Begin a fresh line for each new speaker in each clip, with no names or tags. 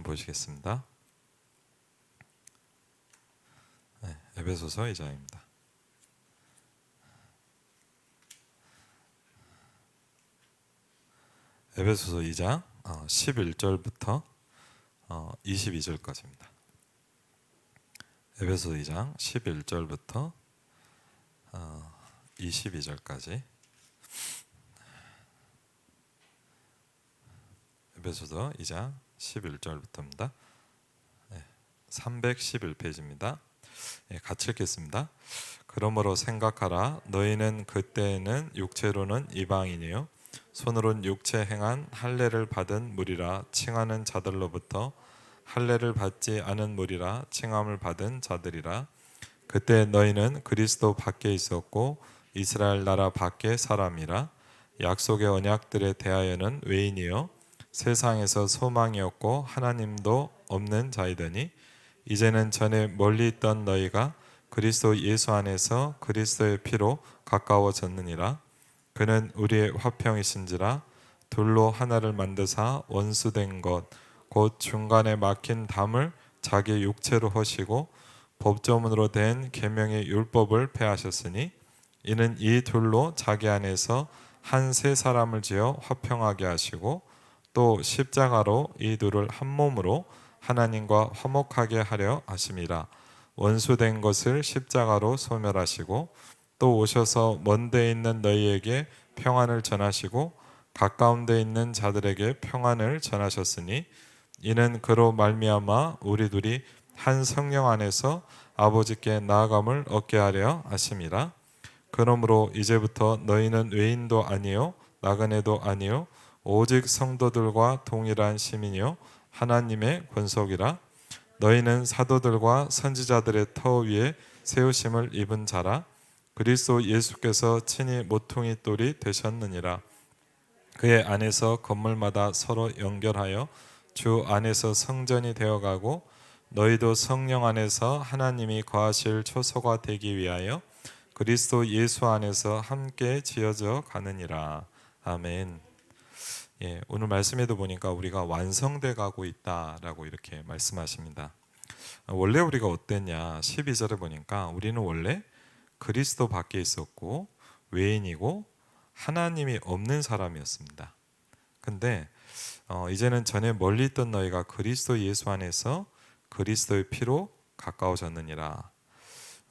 말씀 보시겠습니다. 에베소서 2장입니다. 에베소서 2장 11절부터 22절까지입니다. 에베소서 2장 11절부터 22절까지. 에베소서 2장 11절부터입니다. 311페이지입니다. 같이 읽겠습니다. 그러므로 생각하라. 너희는 그때에는 육체로는 이방인이요 손으로는 육체 행한 할례를 받은 무리라 칭하는 자들로부터 할례를 받지 않은 무리라 칭함을 받은 자들이라. 그때 너희는 그리스도 밖에 있었고 이스라엘 나라 밖의 사람이라. 약속의 언약들에 대하여는 외인이요 세상에서 소망이었고 하나님도 없는 자이더니 이제는 전에 멀리 있던 너희가 그리스도 예수 안에서 그리스도의 피로 가까워졌느니라. 그는 우리의 화평이신지라. 둘로 하나를 만드사 원수된 것 곧 중간에 막힌 담을 자기 육체로 하시고 법조문으로 된 계명의 율법을 폐하셨으니 이는 이 둘로 자기 안에서 한 세 사람을 지어 화평하게 하시고 또 십자가로 이 둘을 한 몸으로 하나님과 화목하게 하려 하심이라. 원수된 것을 십자가로 소멸하시고 또 오셔서 먼 데 있는 너희에게 평안을 전하시고 가까운 데 있는 자들에게 평안을 전하셨으니 이는 그로 말미암아 우리 둘이 한 성령 안에서 아버지께 나아감을 얻게 하려 하심이라. 그러므로 이제부터 너희는 외인도 아니요 나그네도 아니요 오직 성도들과 동일한 시민이요 하나님의 권속이라. 너희는 사도들과 선지자들의 터 위에 세우심을 입은 자라. 그리스도 예수께서 친히 모퉁이 돌이 되셨느니라. 그의 안에서 건물마다 서로 연결하여 주 안에서 성전이 되어가고 너희도 성령 안에서 하나님이 거하실 초소가 되기 위하여 그리스도 예수 안에서 함께 지어져 가느니라. 아멘. 오늘 말씀에도 보니까 우리가 완성돼 가고 있다라고 이렇게 말씀하십니다. 원래 우리가 어땠냐? 12절에 보니까 우리는 원래 그리스도 밖에 있었고 외인이고 하나님이 없는 사람이었습니다. 근데 이제는 전에 멀리 있던 너희가 그리스도 예수 안에서 그리스도의 피로 가까워졌느니라.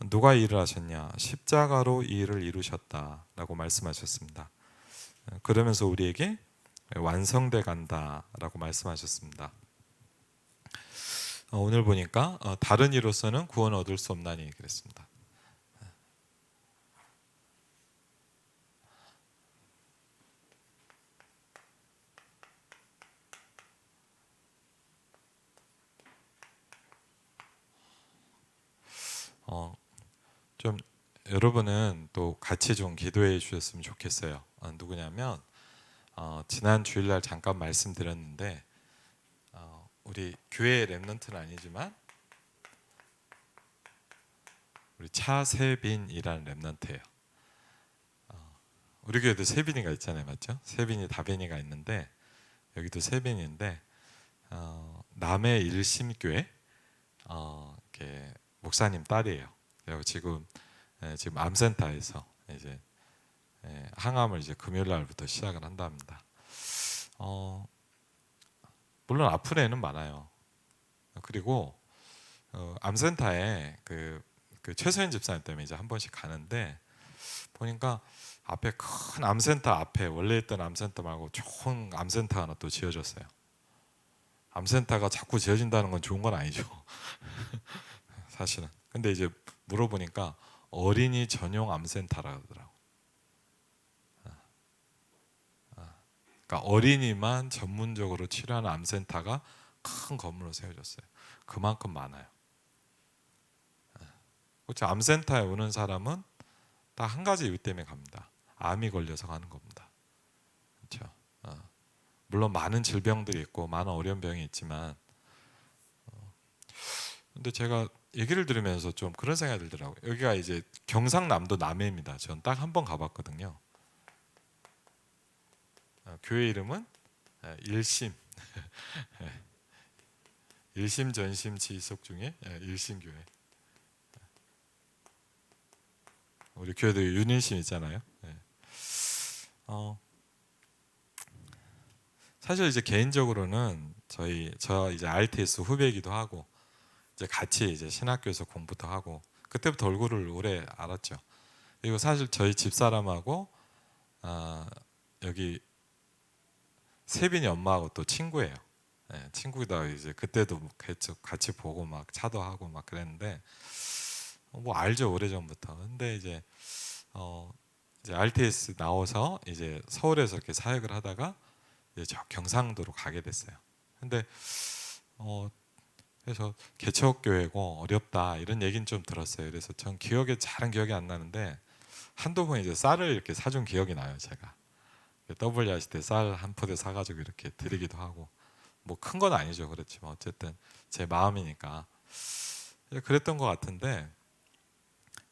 누가 이 일을 하셨냐? 십자가로 이 일을 이루셨다라고 말씀하셨습니다. 그러면서 우리에게 완성돼 간다라고 말씀하셨습니다. 오늘 보니까 다른 이로서는 구원 얻을 수 없나니 그랬습니다. 좀 여러분은 또 같이 좀 기도해 주셨으면 좋겠어요. 누구냐면 지난 주일날 잠깐 말씀드렸는데 우리 교회 랩런트는 아니지만 우리 차세빈이라는 랩런트예요. 우리 교회도 세빈이가 있잖아요, 맞죠? 세빈이 다빈이가 있는데 여기도 세빈인데 남해 일심교회 이렇게 목사님 딸이에요. 그리고 지금 암센터에서 이제 항암을 이제 금요일 날부터 시작을 한답니다. 물론 아픈 애는 많아요. 그리고 암센터에 그 최소연 집사님 때문에 이제 한 번씩 가는데 보니까 앞에 큰 암센터 앞에 원래 있던 암센터 말고 좋은 암센터 하나 또 지어졌어요. 암센터가 자꾸 지어진다는 건 좋은 건 아니죠. 사실은. 근데 이제 물어보니까 어린이 전용 암센터라 그러더라고. 그러니까 어린이만 전문적으로 치료하는 암센터가 큰 건물로 세워졌어요. 그만큼 많아요. 그렇죠. 암센터에 오는 사람은 딱 한 가지 이유 때문에 갑니다. 암이 걸려서 가는 겁니다. 그렇죠. 물론 많은 질병들이 있고 많은 어려운 병이 있지만 근데 제가 얘기를 들으면서 좀 그런 생각이 들더라고요. 여기가 이제 경상남도 남해입니다. 전 딱 한 번 가봤거든요. 교회 이름은 일심. 일심 전심 지속 중에 일심교회. 우리 교회도 윤일심 있잖아요. 예. 어, 사실 이제 개인적으로는 저 이제 RTS 후배이기도 하고 이제 같이 이제 신학교에서 공부도 하고 그때부터 얼굴을 오래 알았죠. 그리고 사실 저희 집사람하고 여기 세빈이 엄마하고 또 친구예요. 예, 친구다 이제 그때도 같이 보고 막 차도 하고 막 그랬는데 뭐 알죠 오래전부터. 근데 이제 RTS 나와서 이제 서울에서 이렇게 사역을 하다가 이제 저 경상도로 가게 됐어요. 근데 어 그래서 개척교회고 어렵다 이런 얘기는 좀 들었어요. 그래서 전 잘은 기억이 안 나는데 한두 번 이제 쌀을 이렇게 사준 기억이 나요. 제가 WRC 때 쌀 한 포대 사가지고 이렇게 드리기도 하고 뭐 큰 건 아니죠. 그렇지만 어쨌든 제 마음이니까 그랬던 것 같은데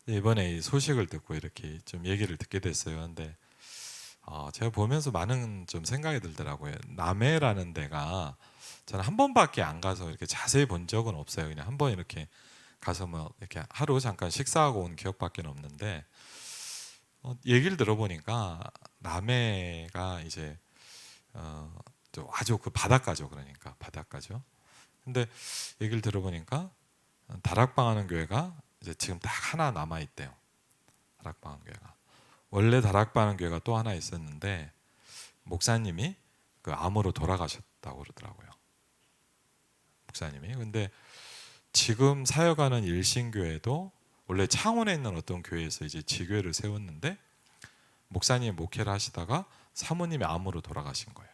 이번에 이 소식을 듣고 이렇게 좀 얘기를 듣게 됐어요. 근데 제가 보면서 많은 좀 생각이 들더라고요. 남해라는 데가 저는 한 번밖에 안 가서 이렇게 자세히 본 적은 없어요. 그냥 한 번 이렇게 가서 뭐 이렇게 하루 잠깐 식사하고 온 기억밖에 없는데 얘기를 들어보니까 남해가 이제 아주 그 바닷가죠. 그러니까 바닷가죠. 근데 얘기를 들어보니까 다락방하는 교회가 이제 지금 딱 하나 남아 있대요. 다락방하는 교회가 원래 다락방하는 교회가 또 하나 있었는데 목사님이 그 암으로 돌아가셨다고 그러더라고요. 목사님이. 근데 지금 사역하는 일신교회도 원래 창원에 있는 어떤 교회에서 이제 지교회를 세웠는데 목사님이 목회를 하시다가 사모님이 암으로 돌아가신 거예요.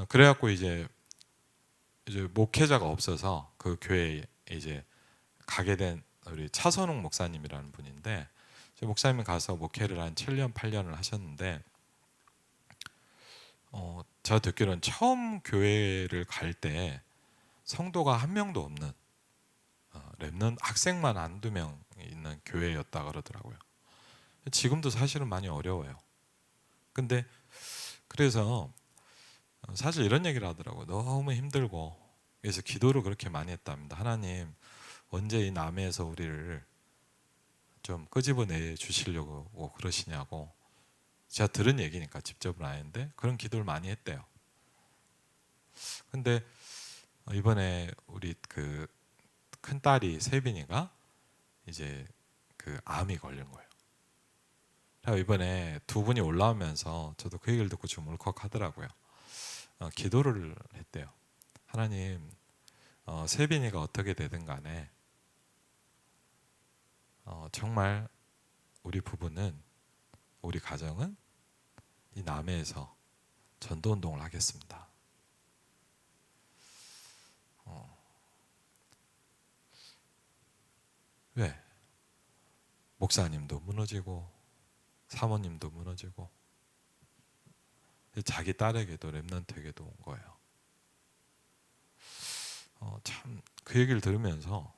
그래갖고 이제 목회자가 없어서 그 교회에 이제 가게 된 우리 차선웅 목사님이라는 분인데 목사님이 가서 목회를 한 7년 8년을 하셨는데 제가 듣기로는 처음 교회를 갈 때 성도가 한 명도 없는 랩넌트 학생만 한두 명 있는 교회였다 그러더라고요. 지금도 사실은 많이 어려워요. 근데 그래서 사실 이런 얘기를 하더라고요. 너무 힘들고 그래서 기도를 그렇게 많이 했답니다. 하나님 언제 이 남해에서 우리를 좀 끄집어내 주시려고 그러시냐고. 제가 들은 얘기니까 직접은 아닌데 그런 기도를 많이 했대요. 근데 이번에 우리 그 큰 딸이 세빈이가 이제 그 암이 걸린 거예요. 이번에 두 분이 올라오면서 저도 그 얘기를 듣고 좀 울컥하더라고요. 기도를 했대요. 하나님, 세빈이가 어떻게 되든 간에 정말 우리 부부는 우리 가정은 이 남해에서 전도 운동을 하겠습니다. 왜? 목사님도 무너지고 사모님도 무너지고 자기 딸에게도 랩런트에게도 온 거예요. 참 그 얘기를 들으면서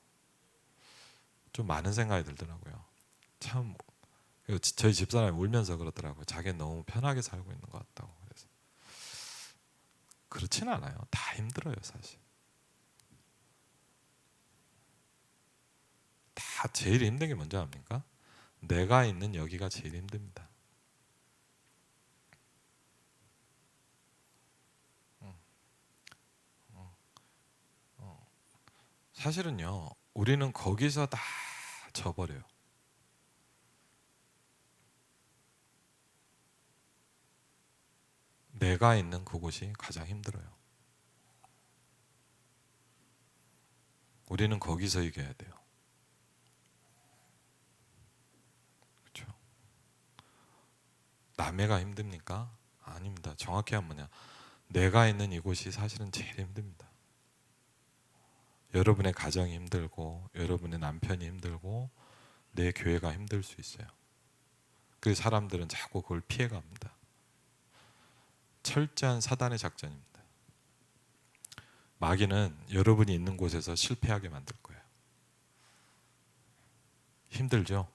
좀 많은 생각이 들더라고요. 참 저희 집사람이 울면서 그러더라고요. 자기는 너무 편하게 살고 있는 것 같다고. 그래서 그렇진 않아요. 다 힘들어요, 사실. 다 제일 힘든 게 뭔지 압니까? 내가 있는 여기가 제일 힘듭니다. 사실은요, 우리는 거기서 다 져버려요. 내가 있는 그곳이 가장 힘들어요. 우리는 거기서 이겨야 돼요. 그렇죠? 남해가 힘듭니까? 아닙니다. 정확히 하면 뭐냐? 내가 있는 이곳이 사실은 제일 힘듭니다. 여러분의 가정이 힘들고 여러분의 남편이 힘들고 내 교회가 힘들 수 있어요. 그래서 사람들은 자꾸 그걸 피해갑니다. 철저한 사단의 작전입니다. 마귀는 여러분이 있는 곳에서 실패하게 만들 거예요. 힘들죠?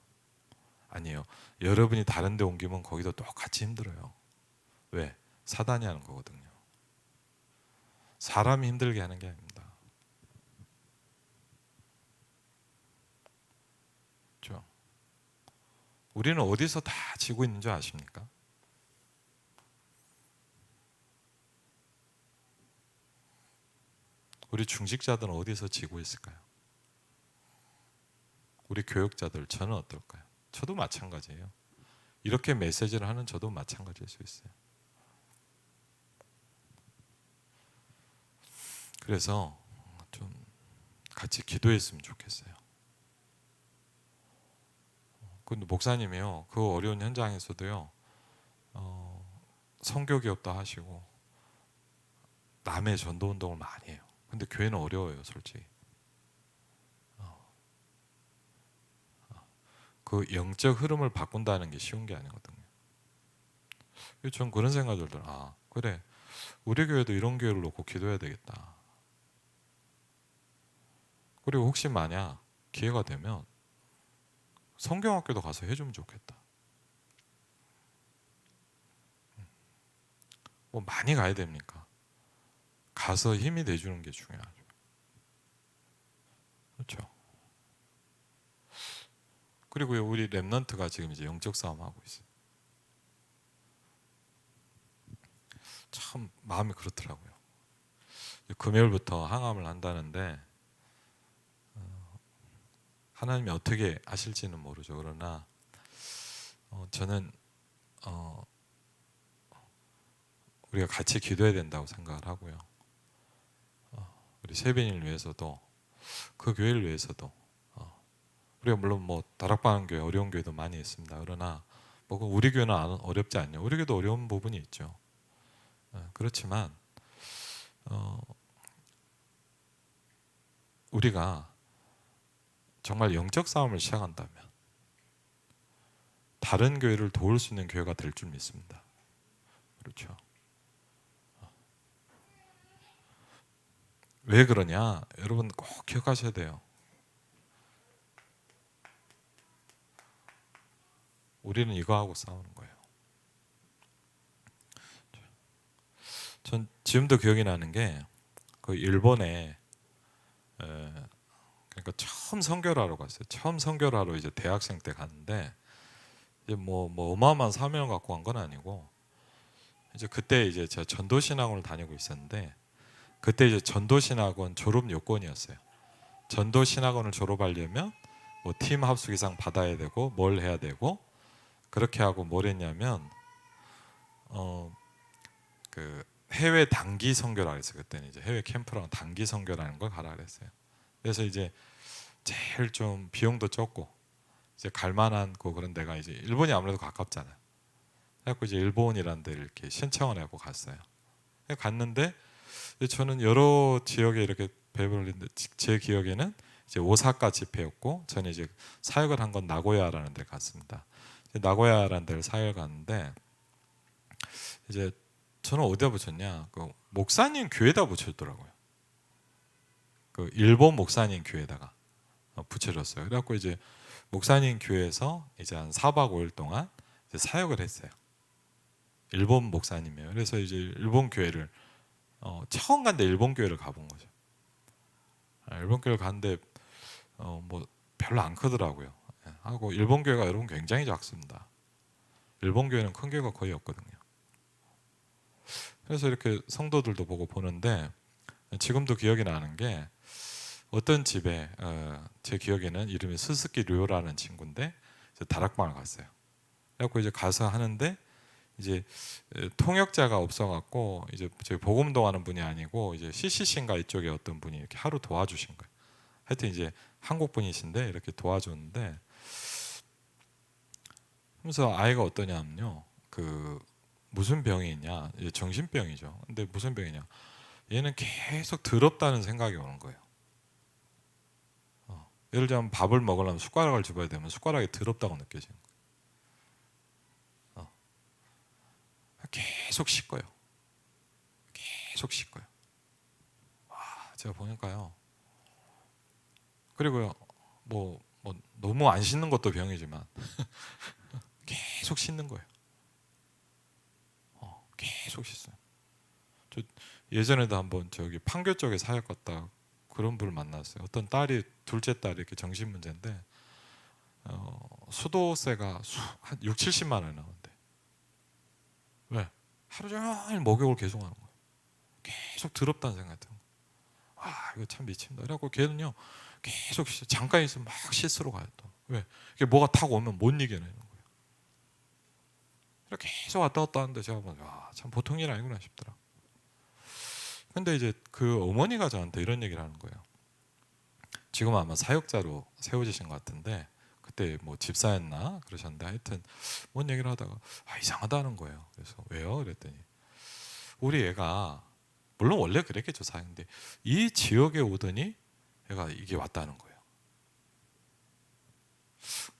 아니에요. 여러분이 다른 데 옮기면 거기도 똑같이 힘들어요. 왜? 사단이 하는 거거든요. 사람이 힘들게 하는 게 아닙니다. 그렇죠? 우리는 어디서 다 지고 있는 줄 아십니까? 우리 중직자들은 어디서 지고 있을까요? 우리 교육자들 저는 어떨까요? 저도 마찬가지예요. 이렇게 메시지를 하는 저도 마찬가지일 수 있어요. 그래서 좀 같이 기도했으면 좋겠어요. 근데 목사님이요, 그 어려운 현장에서도요, 선교 기업도 하시고 남의 전도 운동을 많이 해요. 근데 교회는 어려워요, 솔직히. 그 영적 흐름을 바꾼다는 게 쉬운 게 아니거든요. 전 그런 생각을 들어요. 아, 그래, 우리 교회도 이런 교회를 놓고 기도해야 되겠다. 그리고 혹시 만약 기회가 되면 성경학교도 가서 해주면 좋겠다. 뭐 많이 가야 됩니까? 가서 힘이 돼주는 게 중요하죠. 그렇죠. 그리고 우리 랩넌트가 지금 이제 영적 싸움 하고 있어요. 참 마음이 그렇더라고요. 금요일부터 항암을 한다는데 하나님이 어떻게 하실지는 모르죠. 그러나 저는 우리가 같이 기도해야 된다고 생각을 하고요. 우리 세빈이를 위해서도 그 교회를 위해서도 우리가 물론 뭐 다락방 교회 어려운 교회도 많이 있습니다. 그러나 뭐 우리 교회는 어렵지 않냐. 우리 교회도 어려운 부분이 있죠. 그렇지만 우리가 정말 영적 싸움을 시작한다면 다른 교회를 도울 수 있는 교회가 될 줄 믿습니다. 그렇죠. 왜 그러냐? 여러분 꼭 기억하셔야 돼요. 우리는 이거 하고 싸우는 거예요. 전 지금도 기억이 나는 게 그 일본에 그러니까 처음 선교를 하러 갔어요. 처음 선교를 하러 이제 대학생 때 갔는데 이제 뭐 어마어마한 사명을 갖고 간 건 아니고 이제 그때 이제 제가 전도신학원을 다니고 있었는데 그때 이제 전도신학원 졸업 요건이었어요. 전도신학원을 졸업하려면 뭐 팀 합숙 이상 받아야 되고 뭘 해야 되고 그렇게 하고 뭘 했냐면 그 해외 단기 선교라 그랬어요. 그때는 이제 해외 캠프랑 단기 선교라는 걸 가라 그랬어요. 그래서 이제 제일 좀 비용도 적고 이제 갈 만한 그런 데가 이제 일본이 아무래도 가깝잖아요. 그래서 이제 일본이라는 데를 이렇게 신청을 하고 갔어요. 갔는데 저는 여러 지역에 이렇게 배불리는데 제 기억에는 이제 오사카 집회였고 저는 이제 사역을 한 건 나고야라는 데 갔습니다. 나고야라는 데를 사역을 갔는데 이제 저는 어디다 붙였냐? 그 목사님 교회다 붙였더라고요. 그 일본 목사님 교회다가 붙여줬어요. 그래갖고 이제 목사님 교회에서 이제 한 4박 5일 동안 이제 사역을 했어요. 일본 목사님이에요. 그래서 이제 일본 교회를 처음 간데 일본 교회를 가본 거죠. 일본 교회를 갔는데 뭐 별로 안 크더라고요. 하고 일본 교회가 여러분 굉장히 작습니다. 일본 교회는 큰 교회가 거의 없거든요. 그래서 이렇게 성도들도 보고 보는데 지금도 기억이 나는 게 어떤 집에 제 기억에는 이름이 스스키 류라는 친구인데 다락방을 갔어요. 그래갖고 이제 가서 하는데 이제 통역자가 없어갖고 이제 저희 복음동 하는 분이 아니고 이제 CCC인가 이쪽에 어떤 분이 이렇게 하루 도와주신 거예요. 하여튼 이제 한국 분이신데 이렇게 도와줬는데 그래서 아이가 어떠냐면요. 그 무슨 병이 있냐? 정신병이죠. 근데 무슨 병이냐? 얘는 계속 더럽다는 생각이 오는 거예요. 예를 들면 밥을 먹으려면 숟가락을 집어야 되면 숟가락이 더럽다고 느껴지는 거예요. 계속 씻고요. 계속 씻고요. 와, 제가 보니까요. 그리고요, 뭐 너무 안 씻는 것도 병이지만 계속 씻는 거예요. 계속 씻어요. 저 예전에도 한번 저기 판교 쪽에 사역 갔다 그런 분을 만났어요. 어떤 딸이 둘째 딸이 이렇게 정신 문제인데 수도세가 한 6, 70만 원이 나온대. 왜? 하루 종일 목욕을 계속 하는 거예요. 계속 더럽다는 생각이 드는 거예요. 아, 이거 참 미친다. 그래갖고 걔는요 계속 잠깐 있으면 막 씻으러 가요 또. 왜? 이게 뭐가 타고 오면 못 이겨내는 거예요. 이렇게 계속 왔다 갔다 하는데 제가 보면 참 보통 일 아니구나 싶더라. 근데 이제 그 어머니가 저한테 이런 얘기를 하는 거예요. 지금 아마 사역자로 세워지신 것 같은데 그때 뭐 집사였나 그러셨는데 하여튼 뭔 얘기를 하다가 이상하다는 거예요. 그래서 왜요? 그랬더니 우리 애가 물론 원래 그랬겠죠 사역인데 이 지역에 오더니 애가 이게 왔다는 거예요.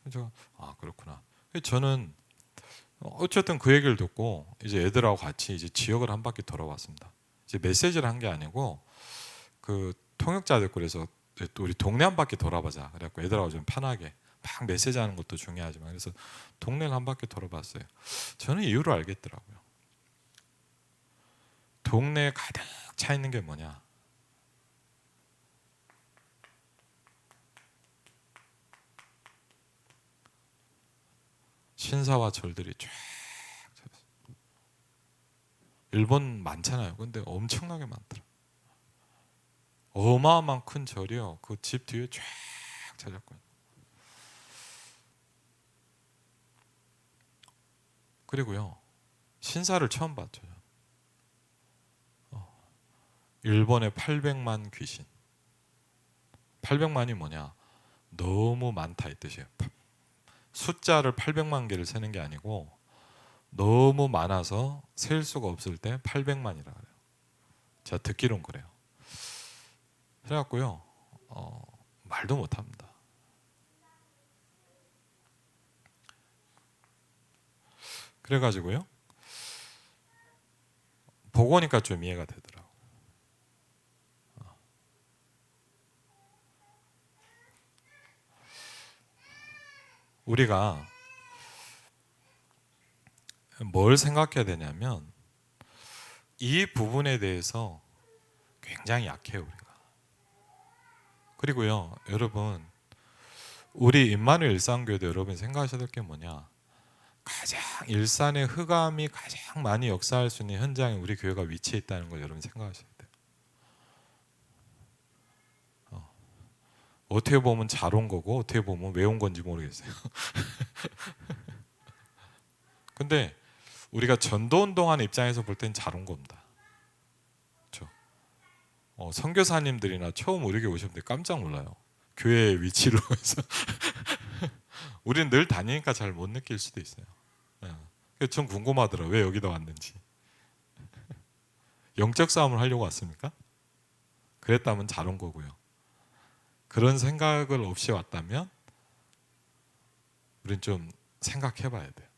그래서 그렇구나. 저는 어쨌든 그 얘기를 듣고 이제 애들하고 같이 이제 지역을 한 바퀴 돌아봤습니다. 이제 메시지를 한 게 아니고 그 통역자들 그래서 우리 동네 한 바퀴 돌아보자. 그래갖고 애들하고 좀 편하게 막 메시지하는 것도 중요하지만 그래서 동네를 한 바퀴 돌아봤어요. 저는 이유를 알겠더라고요. 동네에 가득 차 있는 게 뭐냐? 신사와 절들이 쫙. 일본 많잖아요. 근데 엄청나게 많더라. 어마어마한 큰 절이요. 그 집 뒤에 쫙 찾았고요. 그리고요. 신사를 처음 봤죠. 일본의 800만 귀신. 800만이 뭐냐? 너무 많다 이 뜻이에요. 숫자를 800만 개를 세는 게 아니고 너무 많아서 셀 수가 없을 때 800만이라 그래요. 제가 듣기론 그래요. 그래갖고요. 말도 못합니다. 그래가지고요. 보고 오니까 좀 이해가 되더라고요. 우리가 뭘 생각해야 되냐면 이 부분에 대해서 굉장히 약해요 우리가. 그리고요 여러분 우리 임마누엘 일상교회도 여러분 생각하셔야 될 게 뭐냐, 가장 일산의 흑암이 가장 많이 역사할 수 있는 현장에 우리 교회가 위치해 있다는 걸 여러분 생각하셔야 돼요. 어떻게 보면 잘 온 거고 어떻게 보면 왜 온 건지 모르겠어요. 근데 우리가 전도 운동하는 입장에서 볼 땐 잘 온 겁니다. 그렇죠? 선교사님들이나 처음 우리 교회 오셨는데 깜짝 놀라요. 교회의 위치로 해서 우리는 늘 다니니까 잘 못 느낄 수도 있어요. 그래서 전 궁금하더라. 왜 여기다 왔는지. 영적 싸움을 하려고 왔습니까? 그랬다면 잘 온 거고요. 그런 생각을 없이 왔다면 우린 좀 생각해 봐야 돼요.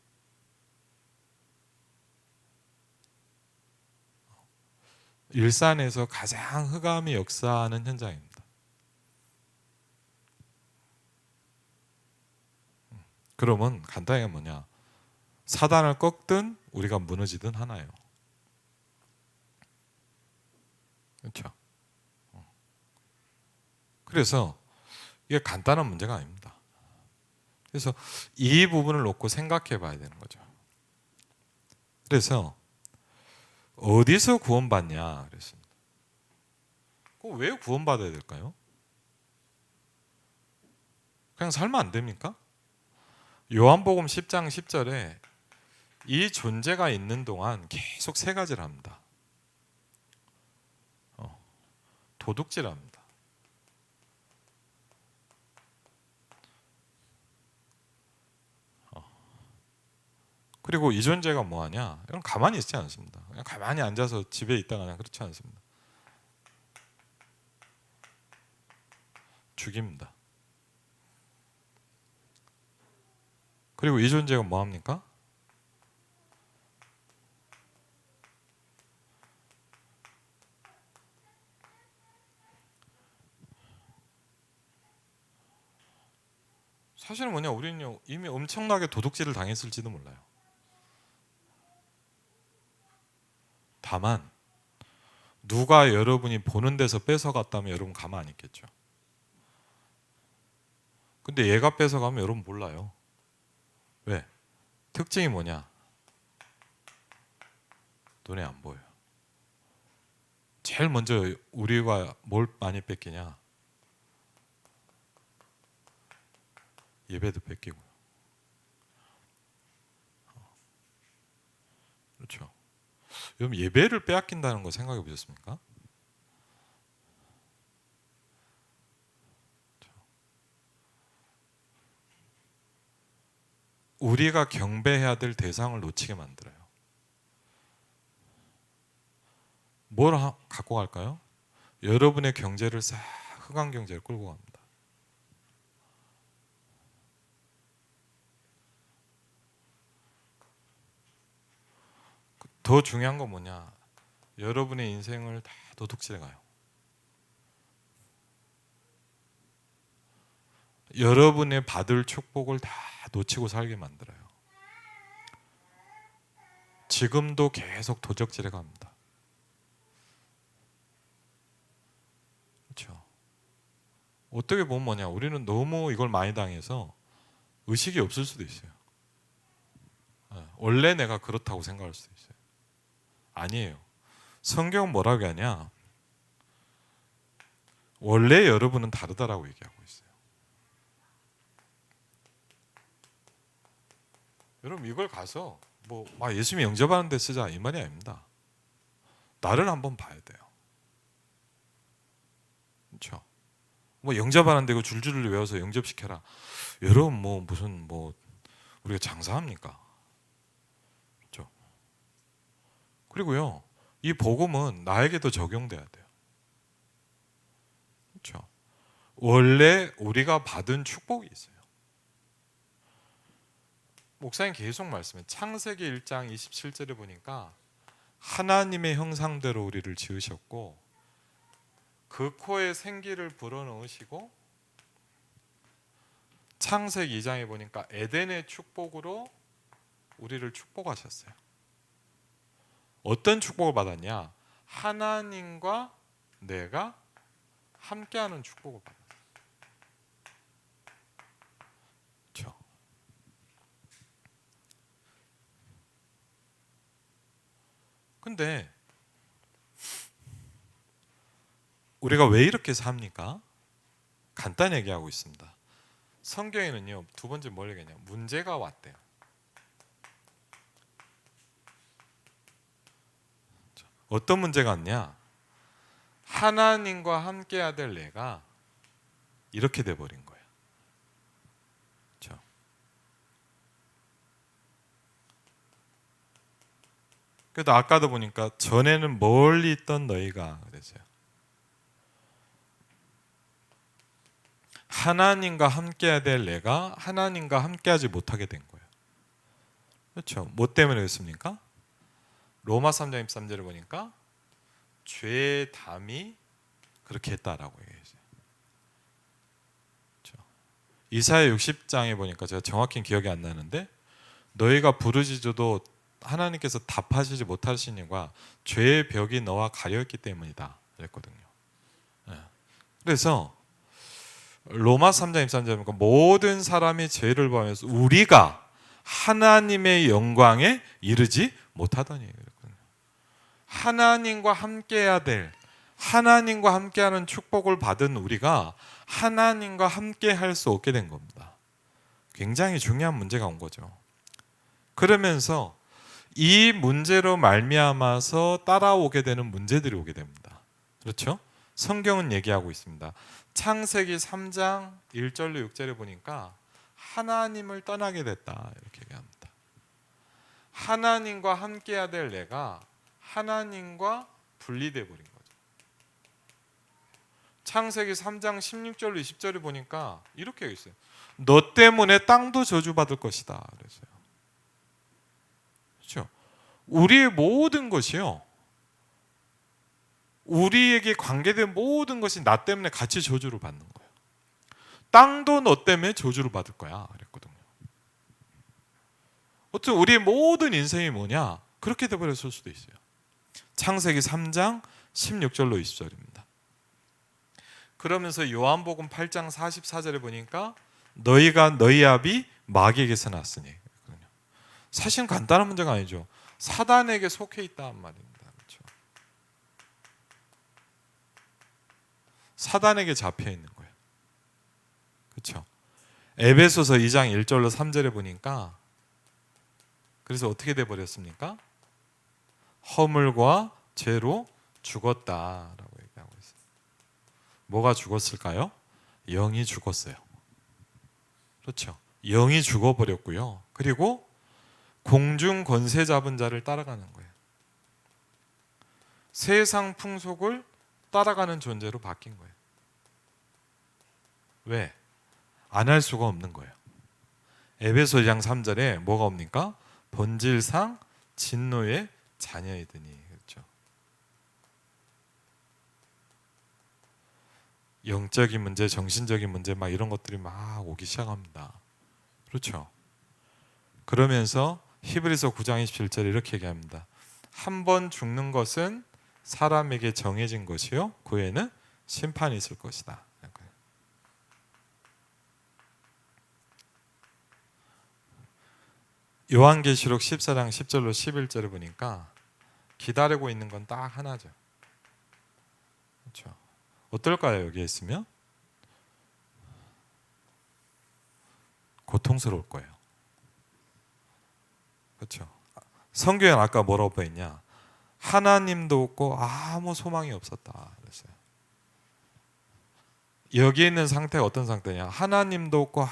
일산에서 가장 흑암이 역사하는 현장입니다. 그러면 간단하게 뭐냐, 사단을 꺾든 우리가 무너지든 하나예요. 그렇죠? 그래서 이게 간단한 문제가 아닙니다. 그래서 이 부분을 놓고 생각해 봐야 되는 거죠. 그래서 어디서 구원받냐 그랬습니다. 왜 구원받아야 될까요? 그냥 살면 안 됩니까? 요한복음 10장 10절에 이 존재가 있는 동안 계속 세 가지를 합니다. 도둑질합니다. 그리고 이 존재가 뭐하냐? 이건 가만히 있지 않습니다. 그냥 가만히 앉아서 집에 있다가 그냥 그렇지 않습니다. 죽입니다. 그리고 이 존재가 뭐합니까? 사실은 뭐냐, 우리는 이미 엄청나게 도둑질을 당했을지도 몰라요. 다만 누가 여러분이 보는 데서 뺏어갔다면 여러분 가만 안 있겠죠. 근데 얘가 뺏어가면 여러분 몰라요. 왜? 특징이 뭐냐? 눈에 안 보여요. 제일 먼저 우리가 뭘 많이 뺏기냐? 예배도 뺏기고. 그렇죠. 여러분 예배를 빼앗긴다는 거 생각해 보셨습니까? 우리가 경배해야 될 대상을 놓치게 만들어요. 뭘 갖고 갈까요? 여러분의 경제를 싹 흑암 경제를 끌고 갑니다. 더 중요한 건 뭐냐? 여러분의 인생을 다 도둑질해 가요. 여러분의 받을 축복을 다 놓치고 살게 만들어요. 지금도 계속 도적질해 갑니다. 그렇죠. 어떻게 보면 뭐냐? 우리는 너무 이걸 많이 당해서 의식이 없을 수도 있어요. 원래 내가 그렇다고 생각할 수도 있어요. 아니에요. 성경은 뭐라고 하냐? 원래 여러분은 다르다라고 얘기하고 있어요. 여러분 이걸 가서 뭐 예수님 영접하는 데 쓰자 이 말이 아닙니다. 나를 한번 봐야 돼요. 그렇죠? 뭐 영접하는 데고 줄줄을 외워서 영접시켜라. 여러분 무슨 우리가 장사합니까? 그렇죠? 그리고요 이 복음은 나에게도 적용돼야 돼요. 그렇죠? 원래 우리가 받은 축복이 있어요. 목사님 계속 말씀해. 창세기 1장 27절에 보니까 하나님의 형상대로 우리를 지으셨고 그 코에 생기를 불어넣으시고 창세기 2장에 보니까 에덴의 축복으로 우리를 축복하셨어요. 어떤 축복을 받았냐? 하나님과 내가 함께하는 축복을 받았어요. 그렇죠? 근데 우리가 왜 이렇게 삽니까? 간단히 얘기하고 있습니다. 성경에는요 두 번째 뭘 얘기하냐? 문제가 왔대요. 어떤 문제가 왔냐? 하나님과 함께해야 될 내가 이렇게 돼버린 거예요. 그렇죠? 그래도 아까도 보니까 전에는 멀리 있던 너희가 그랬어요. 하나님과 함께해야 될 내가 하나님과 함께하지 못하게 된 거예요. 그렇죠? 뭐 때문에 그랬습니까? 로마 3장 23절을 보니까 죄의 담이 그렇게 했다라고 얘기했어요. 그렇죠? 이사야 60장에 보니까 제가 정확히 기억이 안 나는데 너희가 부르짖어도 하나님께서 답하시지 못하시니까 죄의 벽이 너와 가려있기 때문이다 그랬거든요. 그래서 로마 3장 23절에 보니까 모든 사람이 죄를 범해서 우리가 하나님의 영광에 이르지 못하더니 그랬거든요. 하나님과 함께해야 될 하나님과 함께하는 축복을 받은 우리가 하나님과 함께할 수 없게 된 겁니다. 굉장히 중요한 문제가 온 거죠. 그러면서 이 문제로 말미암아서 따라오게 되는 문제들이 오게 됩니다. 그렇죠? 성경은 얘기하고 있습니다. 창세기 3장 1절로 6절에 보니까 하나님을 떠나게 됐다 이렇게 얘기합니다. 하나님과 함께해야 될 내가 하나님과 분리돼 버린 거죠. 창세기 3장 16절로 20절에 보니까 이렇게 있어요. 너 때문에 땅도 저주받을 것이다 그랬어요. 그렇죠? 우리의 모든 것이요. 우리에게 관계된 모든 것이 나 때문에 같이 저주를 받는 거예요. 땅도 너 때문에 저주를 받을 거야 그랬거든요. 어쨌든 우리의 모든 인생이 뭐냐? 그렇게 돼버렸을 수도 있어요. 창세기 3장 16절로 20절입니다. 그러면서 요한복음 8장 44절에 보니까 너희가 너희 아비 마귀에게서 났으니, 사실 간단한 문제가 아니죠. 사단에게 속해 있다는 말입니다. 그렇죠? 사단에게 잡혀 있는 거예요. 그렇죠? 에베소서 2장 1절로 3절에 보니까 그래서 어떻게 돼 버렸습니까? 허물과 죄로 죽었다라고 얘기하고 있어요. 뭐가 죽었을까요? 영이 죽었어요. 그렇죠? 영이 죽어버렸고요. 그리고 공중 권세 잡은 자를 따라가는 거예요. 세상 풍속을 따라가는 존재로 바뀐 거예요. 왜? 안 할 수가 없는 거예요. 에베소 2장 3절에 뭐가 옵니까? 본질상 진노의 자녀이더니. 그렇죠? 영적인 문제, 정신적인 문제 막 이런 것들이 막 오기 시작합니다. 그렇죠? 그러면서 히브리서 9장 27절에 이렇게 얘기합니다. 한 번 죽는 것은 사람에게 정해진 것이요 그 후에는 심판이 있을 것이다. 요한계시록 14장 10절로 11절을 보니까 기다리고 있는 건 딱 하나죠. 그렇죠? 어떨까요? 여기에 있으면 고통스러울 거예요. 그렇죠? 성경은 아까 뭐라고 했냐? 하나님도 없고 아무 소망이 없었다 그랬어요. 여기에 있는 상태가 어떤 상태냐? 하나님도 없고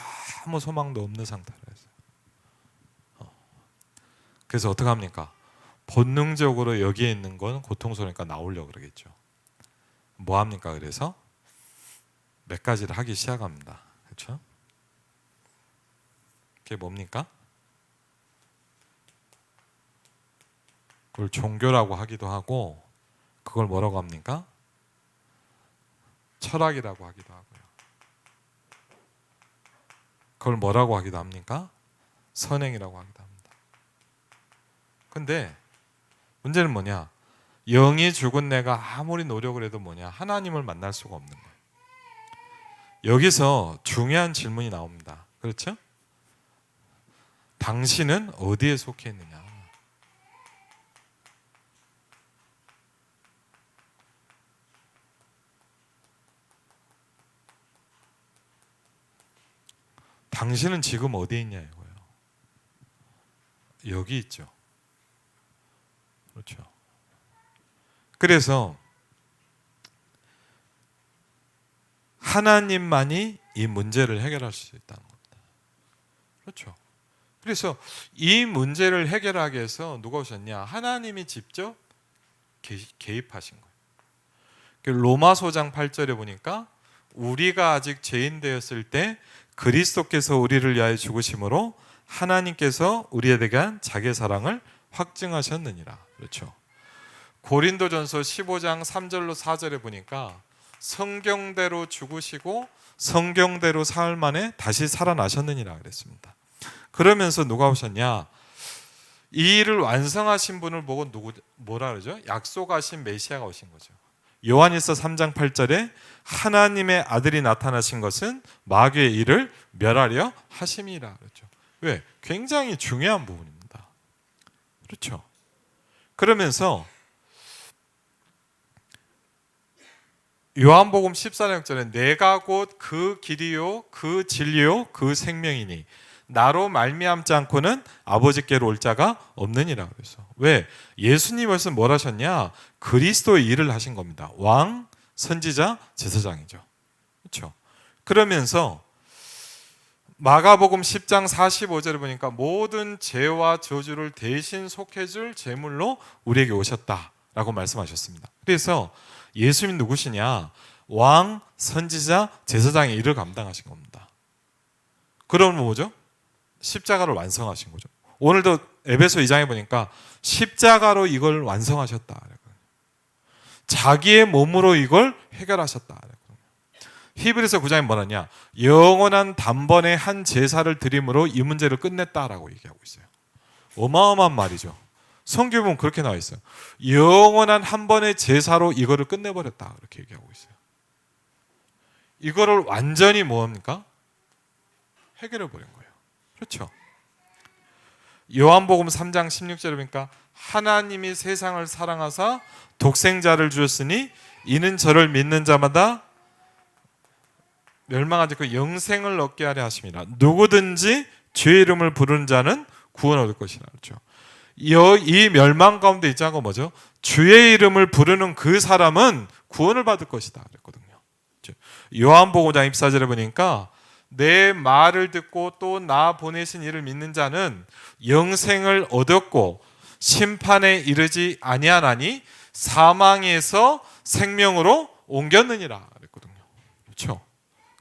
아무 소망도 없는 상태라 했어요. 그래서 어떻게 합니까? 본능적으로 여기에 있는 건 고통스러우니까 나오려고 그러겠죠. 뭐 합니까? 그래서 몇 가지를 하기 시작합니다. 그렇죠? 그게 뭡니까? 그걸 종교라고 하기도 하고, 그걸 뭐라고 합니까? 철학이라고 하기도 하고요. 그걸 뭐라고 하기도 합니까? 선행이라고 하기도 합니다. 근데 문제는 뭐냐? 영이 죽은 내가 아무리 노력을 해도 뭐냐? 하나님을 만날 수가 없는 거예요. 여기서 중요한 질문이 나옵니다. 그렇죠? 당신은 어디에 속해 있느냐? 당신은 지금 어디에 있냐 이거예요. 여기 있죠. 그렇죠. 그래서 하나님만이 이 문제를 해결할 수 있다는 겁니다. 그렇죠. 그래서 이 문제를 해결하기 위해서 누가 오셨냐? 하나님이 직접 개입하신 거예요. 로마서장 8절에 보니까 우리가 아직 죄인 되었을 때 그리스도께서 우리를 위하여 죽으심으로 하나님께서 우리에 대한 자기의 사랑을 확증하셨느니라. 그렇죠. 고린도전서 15장 3절로 4절에 보니까 성경대로 죽으시고 성경대로 사흘 만에 다시 살아나셨느니라 그랬습니다. 그러면서 누가 오셨냐? 이 일을 완성하신 분을 보고 뭐라 그러죠? 약속하신 메시아가 오신 거죠. 요한일서 3장 8절에 하나님의 아들이 나타나신 것은 마귀의 일을 멸하려 하심이라 그랬죠. 왜? 굉장히 중요한 부분입니다. 그렇죠. 그러면서 요한복음 14장 6절에 내가 곧 그 길이요 그 진리요 그 생명이니 나로 말미암지 않고는 아버지께로 올 자가 없느니라 그래서. 왜? 예수님께서 뭘 하셨냐? 그리스도의 일을 하신 겁니다. 왕, 선지자, 제사장이죠. 그렇죠. 그러면서 마가복음 10장 45절을 보니까 모든 죄와 저주를 대신 속해줄 제물로 우리에게 오셨다라고 말씀하셨습니다. 그래서 예수님 누구시냐? 왕, 선지자, 제사장의 일을 감당하신 겁니다. 그러면 뭐죠? 십자가를 완성하신 거죠. 오늘도 에베소 2장에 보니까 십자가로 이걸 완성하셨다. 자기의 몸으로 이걸 해결하셨다. 히브리서 9장에 뭐라냐? 영원한 단번에 한 제사를 드림으로 이 문제를 끝냈다라고 얘기하고 있어요. 어마어마한 말이죠. 성경에 보면 그렇게 나와 있어요. 영원한 한 번의 제사로 이거를 끝내버렸다 이렇게 얘기하고 있어요. 이거를 완전히 뭐합니까? 해결해 버린 거예요. 그렇죠? 요한복음 3장 16절에 보니까 하나님이 세상을 사랑하사 독생자를 주셨으니 이는 저를 믿는 자마다 멸망하지 않고 영생을 얻게 하려 하심이라. 누구든지 주의 이름을 부르는 자는 구원을 얻을 것이라. 그렇죠? 이 멸망 가운데 있지 않고 뭐죠? 주의 이름을 부르는 그 사람은 구원을 받을 것이다 그랬거든요. 요한복음 5장 24절에 보니까 내 말을 듣고 또 나 보내신 이를 믿는 자는 영생을 얻었고 심판에 이르지 아니하나니 사망에서 생명으로 옮겼느니라 그랬거든요. 그렇죠?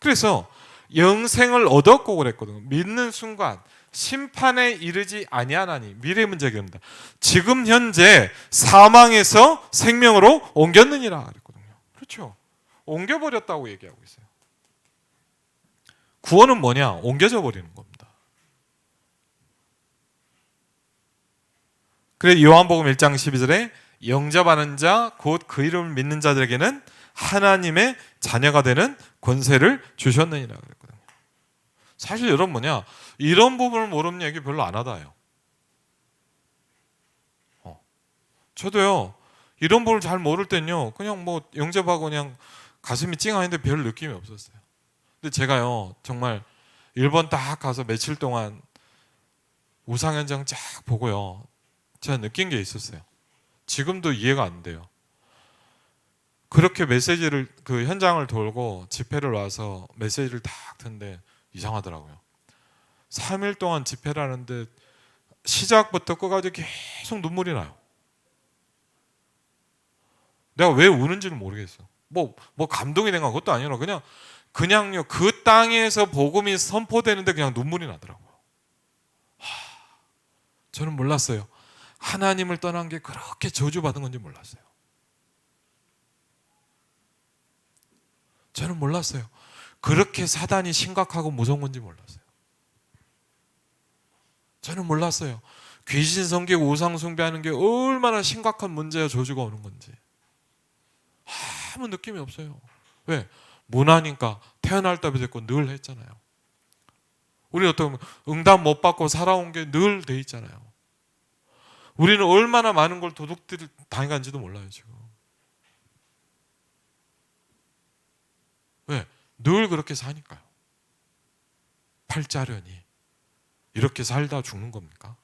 그래서 영생을 얻었고 그랬거든요. 믿는 순간 심판에 이르지 아니하나니, 미래 문제 해결입니다. 지금 현재 사망에서 생명으로 옮겼느니라 그랬거든요. 그렇죠? 옮겨버렸다고 얘기하고 있어요. 구원은 뭐냐? 옮겨져 버리는 겁니다. 그래서 요한복음 1장 12절에 영접하는 자 곧 그 이름을 믿는 자들에게는 하나님의 자녀가 되는 권세를 주셨느니라 그랬거든요. 사실 여러분 뭐냐? 이런 부분을 모르는 얘기 별로 안 하다요. 저도요. 이런 부분을 잘 모를 땐요. 그냥 뭐 영접하고 그냥 가슴이 찡하는데 별 느낌이 없었어요. 근데 제가요. 정말 일본 딱 가서 며칠 동안 우상 현장 쫙 보고요. 제가 느낀 게 있었어요. 지금도 이해가 안 돼요. 그렇게 메시지를 그 현장을 돌고 집회를 와서 메시지를 딱 듣는데 이상하더라고요. 3일 동안 집회를 하는데 시작부터 끝까지 계속 눈물이 나요. 내가 왜 우는지는 모르겠어. 뭐 감동이 된 건 그것도 아니라 그냥요 그 땅에서 복음이 선포되는데 그냥 눈물이 나더라고요. 저는 몰랐어요. 하나님을 떠난 게 그렇게 저주받은 건지 몰랐어요. 저는 몰랐어요. 그렇게 사단이 심각하고 무서운 건지 몰랐어요. 저는 몰랐어요. 귀신 섬기고 우상 숭배하는 게 얼마나 심각한 문제야 저주가 오는 건지. 아무 느낌이 없어요. 왜? 문화니까 태어날 때부터 됐고 늘 했잖아요. 우리 어떻게 보면 응답 못 받고 살아온 게 늘 돼 있잖아요. 우리는 얼마나 많은 걸 도둑들 당해간지도 몰라요 지금. 왜? 늘 그렇게 사니까요. 팔자려니 이렇게 살다 죽는 겁니까?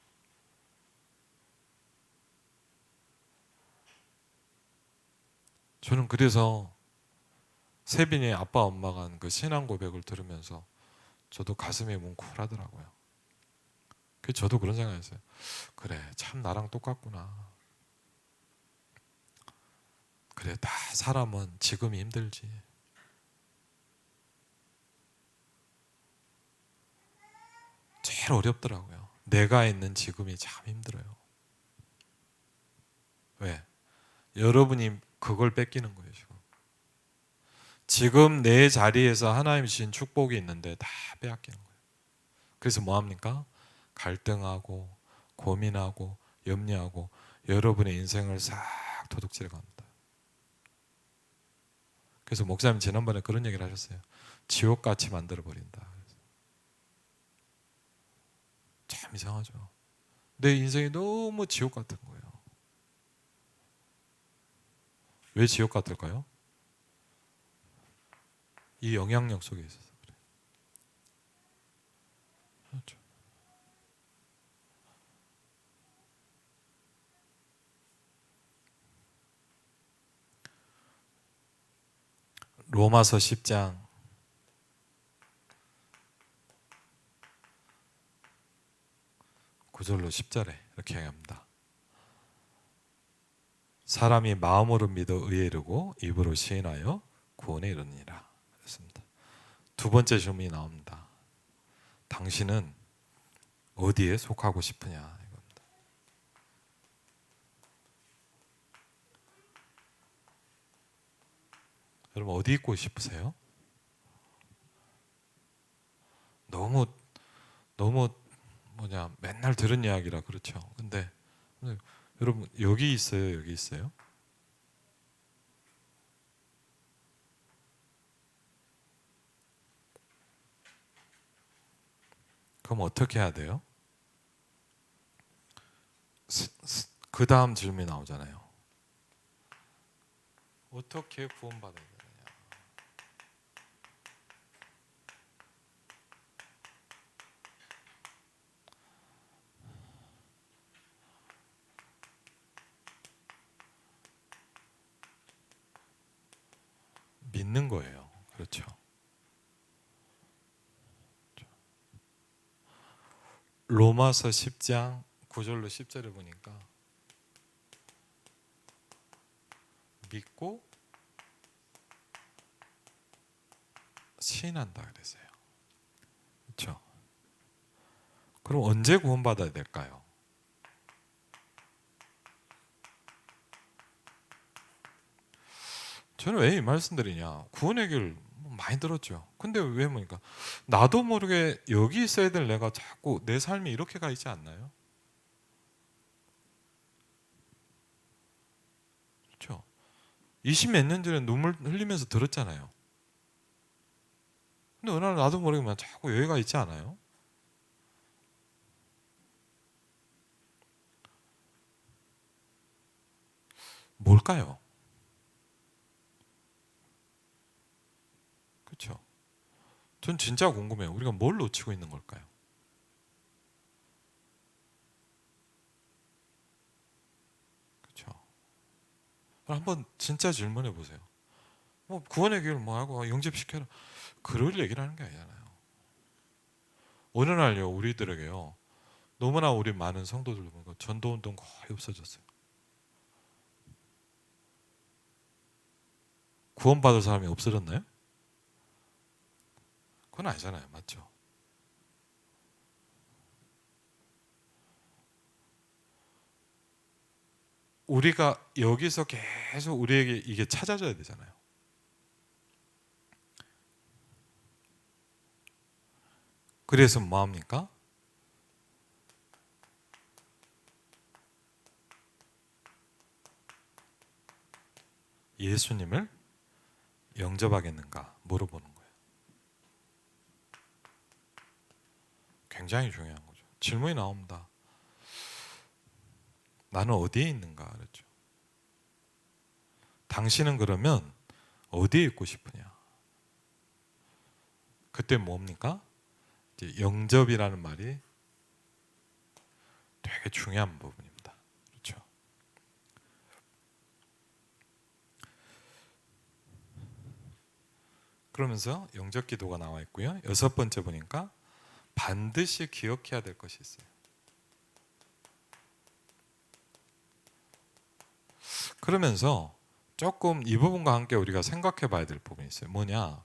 저는 그래서 세빈이 아빠 엄마가 한 그 신앙 고백을 들으면서 저도 가슴이 뭉클하더라고요. 그래서 저도 그런 생각했어요. 그래, 참 나랑 똑같구나. 그래, 다 사람은 지금이 힘들지. 제일 어렵더라고요. 내가 있는 지금이 참 힘들어요. 왜? 여러분이 그걸 뺏기는 거예요, 지금. 지금 내 자리에서 하나님 주신 축복이 있는데 다 빼앗기는 거예요. 그래서 뭐 합니까? 갈등하고 고민하고 염려하고 여러분의 인생을 싹 도둑질해 갑니다. 그래서 목사님 지난번에 그런 얘기를 하셨어요. 지옥같이 만들어 버린다. 참 이상하죠. 내 인생이 너무 지옥 같은 거예요. 왜 지옥 같을까요? 이 영향력 속에 있어서 그래요. 그렇죠. 로마서 10장 9절로 10절에 이렇게 얘기합니다. 사람이 마음으로 믿어 의에 이르고 입으로 시인하여 구원에 이르느니라. 그렇습니다. 두 번째 질문이 나옵니다. 당신은 어디에 속하고 싶으냐 이겁니다. 여러분 어디 있고 싶으세요? 너무 맨날 들은 이야기라 그렇죠. 근데 여러분 여기 있어요, 여기 있어요? 그럼 어떻게 해야 돼요? 그 다음 질문이 나오잖아요. 어떻게 구원받아야 되느냐? 믿는 거예요. 그렇죠. 로마서 10장 9절로 10절을 보니까 믿고 시인한다 그랬어요. 그렇죠. 그럼 언제 구원받아야 될까요? 저는 왜 이 말씀드리냐, 구원의 길 많이 들었죠. 근데 왜 뭐니까 나도 모르게 여기 있어야 될 내가 자꾸 내 삶이 이렇게 가 있지 않나요? 그렇죠. 20 몇 년 전에 눈물 흘리면서 들었잖아요. 근데 어느 날 나도 모르게 자꾸 여기가 있지 않아요? 뭘까요? 그렇죠. 전 진짜 궁금해요. 우리가 뭘 놓치고 있는 걸까요? 그렇죠. 한번 진짜 질문해 보세요. 뭐 구원의 길 뭐 하고 영접시켜라, 그럴 얘기를 하는 게 아니잖아요. 어느 날요 우리들에게요 너무나 우리 많은 성도들 보니까 전도운동 거의 없어졌어요. 구원받을 사람이 없어졌나요? 그건 아니잖아요. 맞죠? 우리가 여기서 계속 우리에게 이게 찾아져야 되잖아요. 그래서 뭐합니까? 예수님을 영접하겠는가 물어보는 거예요. 굉장히 중요한 거죠. 질문이 나옵니다. 나는 어디에 있는가? 그렇죠. 당신은 그러면 어디에 있고 싶으냐? 그때 뭡니까? 이제 영접이라는 말이 되게 중요한 부분입니다. 그렇죠. 그러면서 영접 기도가 나와 있고요. 여섯 번째 보니까 반드시 기억해야 될 것이 있어요. 그러면서 조금 이 부분과 함께 우리가 생각해 봐야 될 부분이 있어요. 뭐냐?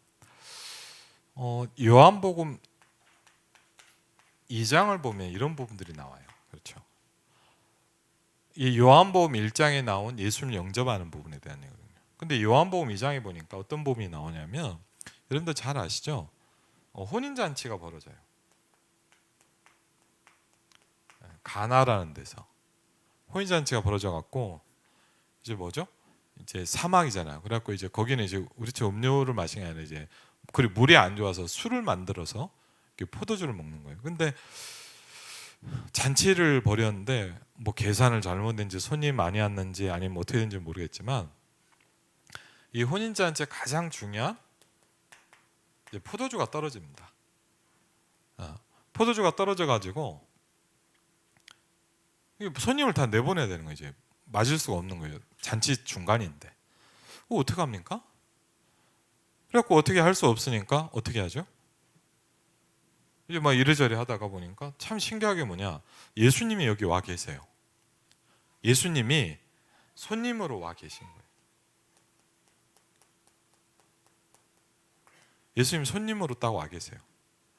요한복음 2장을 보면 이런 부분들이 나와요. 그렇죠. 이 요한복음 1장에 나온 예수를 영접하는 부분에 대한 얘기거든요. 근데 요한복음 2장에 보니까 어떤 부분이 나오냐면 여러분들 잘 아시죠? 혼인잔치가 벌어져요. 가나라는 데서 혼인잔치가 벌어져 갖고 이제 뭐죠? 이제 사막이잖아요. 그래갖고 이제 거기는 이제 우리처럼 음료를 마시는 게 아니라 이제 그리고 물이 안 좋아서 술을 만들어서 포도주를 먹는 거예요. 근데 잔치를 벌였는데 뭐 계산을 잘못했는지 손님 많이 왔는지 아니면 어떻게 된지 모르겠지만 이 혼인잔치의 가장 중요한 포도주가 떨어집니다. 포도주가 떨어져 가지고 손님을 다 내보내야 되는 거예요. 이제 맞을 수가 없는 거예요. 잔치 중간인데 어떻게 합니까? 그래갖고 어떻게 할 수 없으니까 어떻게 하죠? 이제 막 이래저래 하다가 보니까 참 신기하게 뭐냐, 예수님이 여기 와 계세요. 예수님이 손님으로 와 계신 거예요. 예수님 손님으로 딱 와 계세요.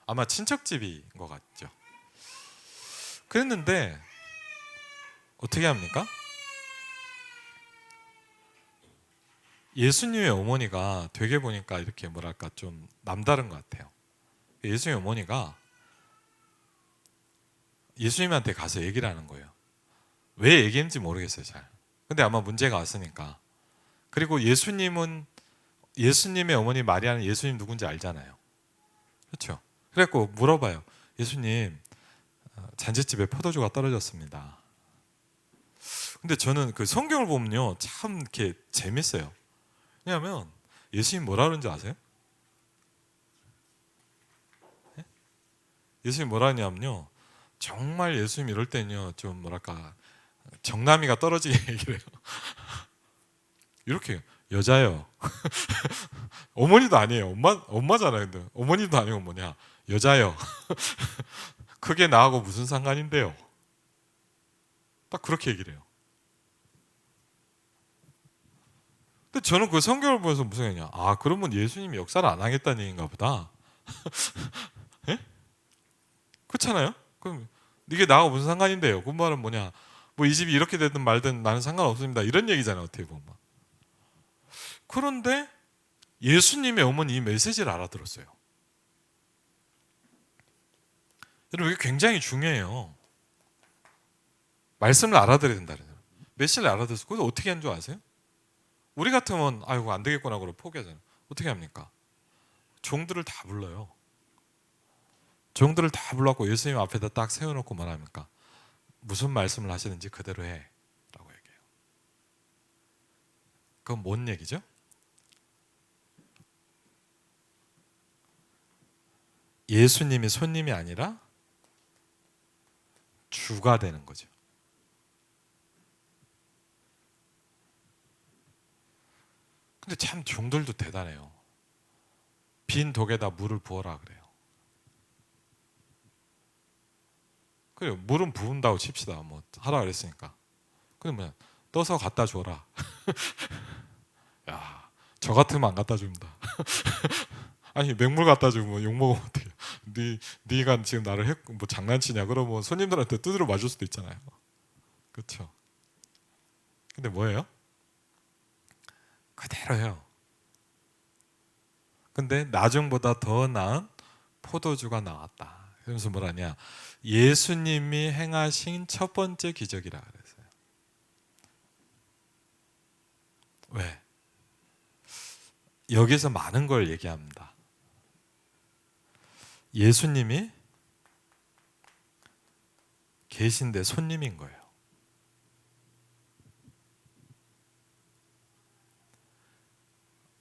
아마 친척집인 것 같죠. 그랬는데 어떻게 합니까? 예수님의 어머니가 되게 보니까 이렇게 뭐랄까 좀 남다른 것 같아요. 예수님의 어머니가 예수님한테 가서 얘기를 하는 거예요. 왜 얘기했는지 모르겠어요, 잘. 근데 아마 문제가 왔으니까. 그리고 예수님의 어머니 마리아는 예수님 누군지 알잖아요. 그렇죠? 그래갖고 물어봐요. 예수님, 잔치집에 포도주가 떨어졌습니다. 근데 저는 그 성경을 보면요, 참 이렇게 재밌어요. 왜냐하면 예수님 뭐라 그러는지 아세요? 예수님 뭐라 하냐면요, 정말 예수님 이럴 때는요, 좀 뭐랄까 정남이가 떨어지게 얘기를 해요. 이렇게 여자요. 어머니도 아니에요. 엄마잖아요. 근데 어머니도 아니고 뭐냐, 여자요. 그게 나하고 무슨 상관인데요? 딱 그렇게 얘기를 해요. 근데 저는 그 성경을 보면서 무슨 얘기냐, 아 그러면 예수님이 역사를 안 하겠다는 얘기인가 보다. 예? 그렇잖아요. 그럼 이게 나하고 무슨 상관인데요? 그 말은 뭐냐, 뭐 이 집이 이렇게 되든 말든 나는 상관없습니다, 이런 얘기잖아요, 어떻게 보면. 그런데 예수님의 어머니 이 메시지를 알아들었어요. 여러분, 이게 굉장히 중요해요. 말씀을 알아들어야 된다는 거예요. 메시지를 알아들었어요. 그래서 어떻게 하는 줄 아세요? 우리 같으면 아이고 안 되겠구나 그러고 포기하잖아요. 어떻게 합니까? 종들을 다 불러요. 종들을 다 불러갖고 예수님 앞에다 딱 세워놓고 말합니까? 무슨 말씀을 하시는지 그대로 해 라고 얘기해요. 그건 뭔 얘기죠? 예수님이 손님이 아니라 주가 되는 거죠. 근데 참 종들도 대단해요. 빈 독에다 물을 부어라 그래요. 그래요. 물은 부은다고 칩시다. 뭐 하라 그랬으니까. 근데 뭐냐, 떠서 갖다 줘라. 야, 저 같으면 안 갖다 줍니다. 아니 맹물 갖다 주면 욕 먹으면 어떡해요. 네가 지금 나를 뭐 장난치냐 그러면 손님들한테 두드려 맞을 수도 있잖아요. 그렇죠. 근데 뭐예요? 그대로요. 근데 나중보다 더 나은 포도주가 나왔다. 그러면서 뭐라냐, 예수님이 행하신 첫 번째 기적이라 그랬어요. 왜? 여기서 많은 걸 얘기합니다. 예수님이 계신데 손님인 거예요.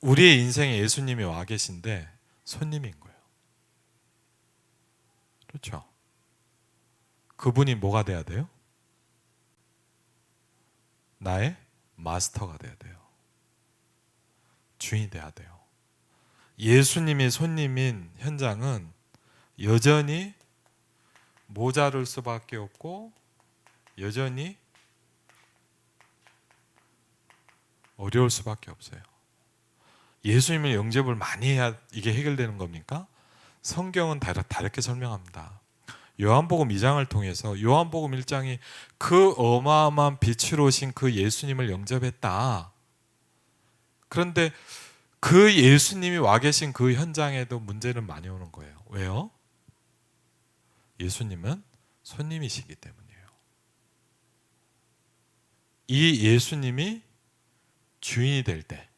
우리의 인생에 예수님이 와 계신데 손님인 거예요. 그렇죠? 그분이 뭐가 돼야 돼요? 나의 마스터가 돼야 돼요. 주인이 돼야 돼요. 예수님이 손님인 현장은 여전히 모자랄 수밖에 없고 여전히 어려울 수밖에 없어요. 예수님을 영접을 많이 해야 이게 해결되는 겁니까? 성경은 다르게 설명합니다. 요한복음 2장을 통해서 요한복음 1장이 그 어마어마한 빛으로 오신 그 예수님을 영접했다. 그런데 그 예수님이 와 계신 그 현장에도 문제는 많이 오는 거예요. 왜요? 예수님은 손님이시기 때문이에요. 이 예수님이 주인이 될 때,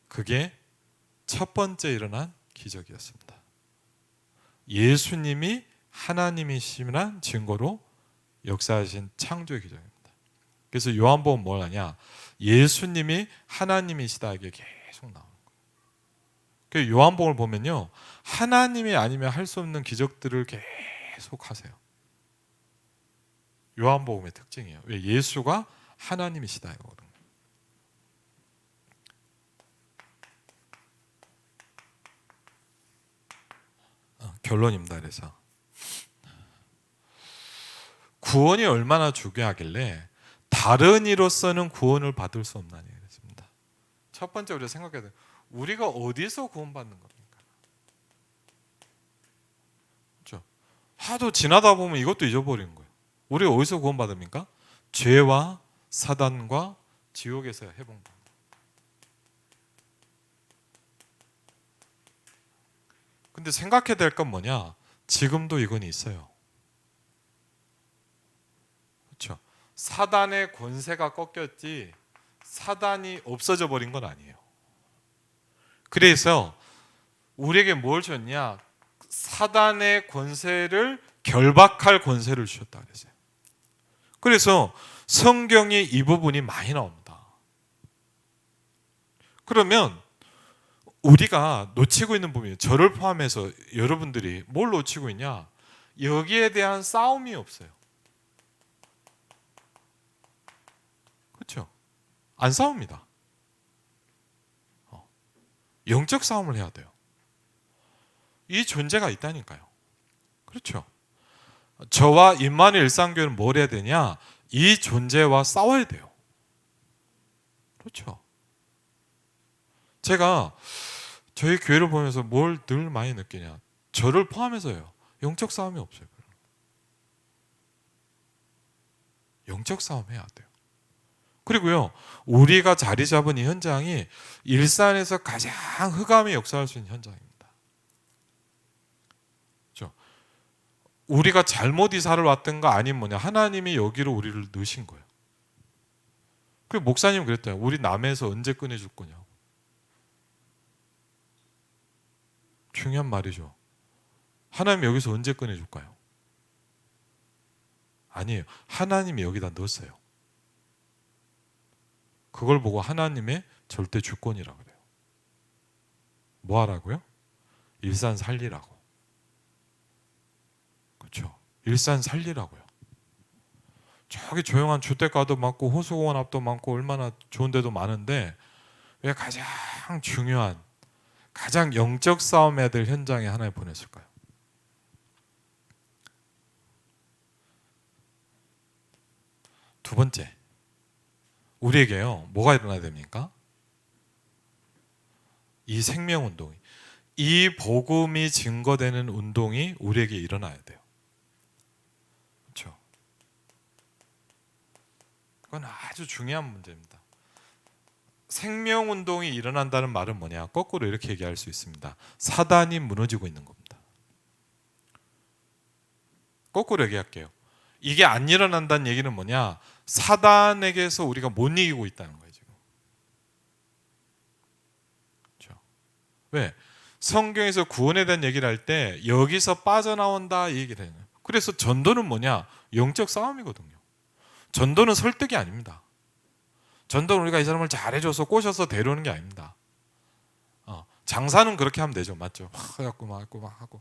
그게 첫 번째 일어난 기적이었습니다. 예수님이 하나님이심이란 증거로 역사하신 창조의 기적입니다. 그래서 요한복음 뭘 하냐? 예수님이 하나님이시다 이게 계속 나오는 거예요. 요한복음을 보면요, 하나님이 아니면 할 수 없는 기적들을 계속 하세요. 요한복음의 특징이에요. 왜? 예수가 하나님이시다 이거거든요. 결론입니다. 그래서 구원이 얼마나 중요하길래 다른 이로서는 구원을 받을 수 없나니 그랬습니다. 첫 번째 우리가 생각해야 돼요. 우리가 어디서 구원받는 겁니까? 그렇죠? 하도 지나다 보면 이것도 잊어버리는 거예요. 우리가 어디서 구원받습니까? 죄와 사단과 지옥에서 해본 거. 근데 생각해야 될 건 뭐냐? 지금도 이건 있어요. 그렇죠? 사단의 권세가 꺾였지 사단이 없어져 버린 건 아니에요. 그래서 우리에게 뭘 줬냐? 사단의 권세를 결박할 권세를 주셨다 그랬어요. 그래서 성경에 이 부분이 많이 나옵니다. 그러면 우리가 놓치고 있는 부분이에요. 저를 포함해서 여러분들이 뭘 놓치고 있냐? 여기에 대한 싸움이 없어요. 그렇죠? 안 싸웁니다. 영적 싸움을 해야 돼요. 이 존재가 있다니까요. 그렇죠? 저와 임마누엘 일상교회는 뭘 해야 되냐? 이 존재와 싸워야 돼요. 그렇죠? 제가 저희 교회를 보면서 뭘 늘 많이 느끼냐? 저를 포함해서요. 영적 싸움이 없어요. 영적 싸움 해야 돼요. 그리고요, 우리가 자리 잡은 이 현장이 일산에서 가장 흑암의 역사할 수 있는 현장입니다. 그렇죠? 우리가 잘못 이사를 왔던가 아니면 뭐냐, 하나님이 여기로 우리를 넣으신 거예요. 그 목사님 그랬대요. 우리 남해에서 언제 꺼내줄 거냐고. 중요한 말이죠. 하나님 여기서 언제 꺼내줄까요? 아니에요. 하나님이 여기다 넣었어요. 그걸 보고 하나님의 절대 주권이라고 그래요. 뭐 하라고요? 일산 살리라고. 그렇죠? 일산 살리라고요. 저기 조용한 주택가도 많고 호수공원 앞도 많고 얼마나 좋은 데도 많은데 왜 가장 중요한 가장 영적 싸움해야 될 현장에 하나님 보냈을까요? 두 번째, 우리에게요 뭐가 일어나야 됩니까? 이 생명운동이, 이 복음이 증거되는 운동이 우리에게 일어나야 돼요. 그렇죠? 그건 아주 중요한 문제입니다. 생명운동이 일어난다는 말은 뭐냐? 거꾸로 이렇게 얘기할 수 있습니다. 사단이 무너지고 있는 겁니다. 거꾸로 얘기할게요. 이게 안 일어난다는 얘기는 뭐냐? 사단에게서 우리가 못 이기고 있다는 거예요, 지금. 그렇죠? 왜? 성경에서 구원에 대한 얘기를 할 때 여기서 빠져나온다 이 얘기를 해요. 그래서 전도는 뭐냐? 영적 싸움이거든요. 전도는 설득이 아닙니다. 전도는 우리가 이 사람을 잘해줘서 꼬셔서 데려오는 게 아닙니다. 장사는 그렇게 하면 되죠, 맞죠? 막 해갖고 막 하고.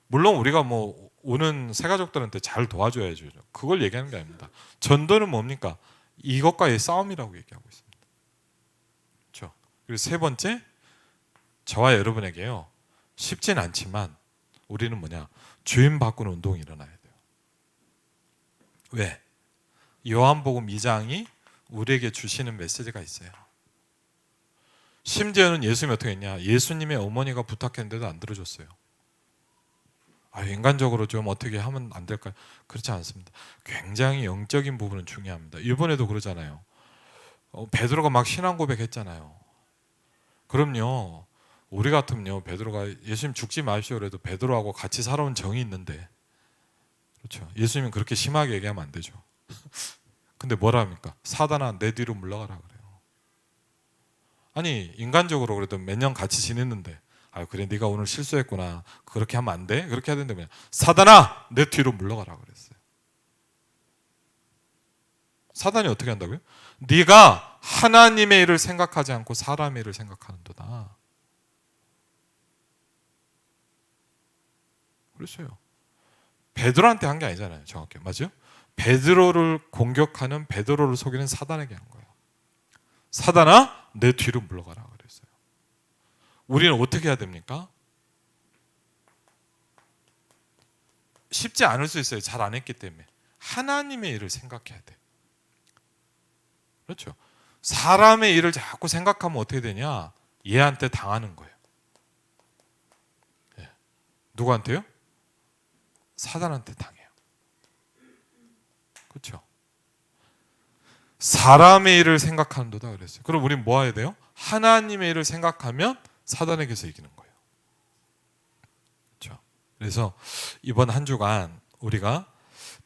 물론 우리가 뭐 오는 새가족들한테 잘 도와줘야죠. 그걸 얘기하는 게 아닙니다. 전도는 뭡니까? 이것과의 싸움이라고 얘기하고 있습니다. 그렇죠? 그리고 세 번째, 저와 여러분에게요 쉽진 않지만 우리는 뭐냐? 주인 바꾸는 운동이 일어나야 돼요. 왜? 요한복음 2장이 우리에게 주시는 메시지가 있어요. 심지어는 예수님이 어떻게 했냐? 예수님의 어머니가 부탁했는데도 안 들어줬어요. 인간적으로 좀 어떻게 하면 안 될까요? 그렇지 않습니다. 굉장히 영적인 부분은 중요합니다. 이번에도 그러잖아요. 베드로가 막 신앙 고백했잖아요. 그럼요. 우리 같으면요, 베드로가 예수님 죽지 마십시오 그래도 베드로하고 같이 살아온 정이 있는데, 그렇죠? 예수님은 그렇게 심하게 얘기하면 안 되죠. 근데 뭐라 합니까? 사단아 내 뒤로 물러가라 그래요. 아니 인간적으로 그래도 몇 년 같이 지냈는데 그래 네가 오늘 실수했구나 그렇게 하면 안 돼? 그렇게 해야 된다면 사단아 내 뒤로 물러가라 그랬어요. 사단이 어떻게 한다고요? 네가 하나님의 일을 생각하지 않고 사람의 일을 생각하는도다. 그랬어요. 베드로한테 한 게 아니잖아요. 정확히 맞죠? 베드로를 공격하는 베드로를 속이는 사단에게 한 거예요. 사단아 내 뒤로 물러가라 그랬어요. 우리는 어떻게 해야 됩니까? 쉽지 않을 수 있어요. 잘 안 했기 때문에. 하나님의 일을 생각해야 돼. 그렇죠? 사람의 일을 자꾸 생각하면 어떻게 되냐? 얘한테 당하는 거예요. 네. 누구한테요? 사단한테 당해요. 그렇죠? 사람의 일을 생각하는도다 그랬어요. 그럼 우리는 뭐 해야 돼요? 하나님의 일을 생각하면 사단에게서 이기는 거예요. 그렇죠? 그래서 이번 한 주간 우리가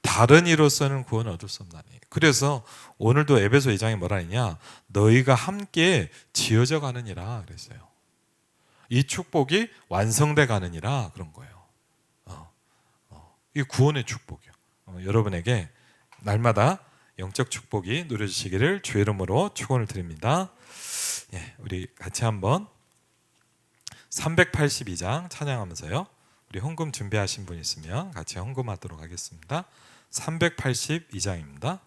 다른 이로서는 구원을 얻을 수 없나니. 그래서 오늘도 에베소 2장에 뭐라 했냐? 너희가 함께 지어져 가느니라 그랬어요. 이 축복이 완성돼 가느니라 그런 거예요. 이 구원의 축복이요. 여러분에게 날마다 영적 축복이 누려지시기를 주의 이름으로 축원을 드립니다. 예, 우리 같이 한번 382장 찬양하면서요. 우리 헌금 준비하신 분 있으면 같이 헌금하도록 하겠습니다. 382장입니다.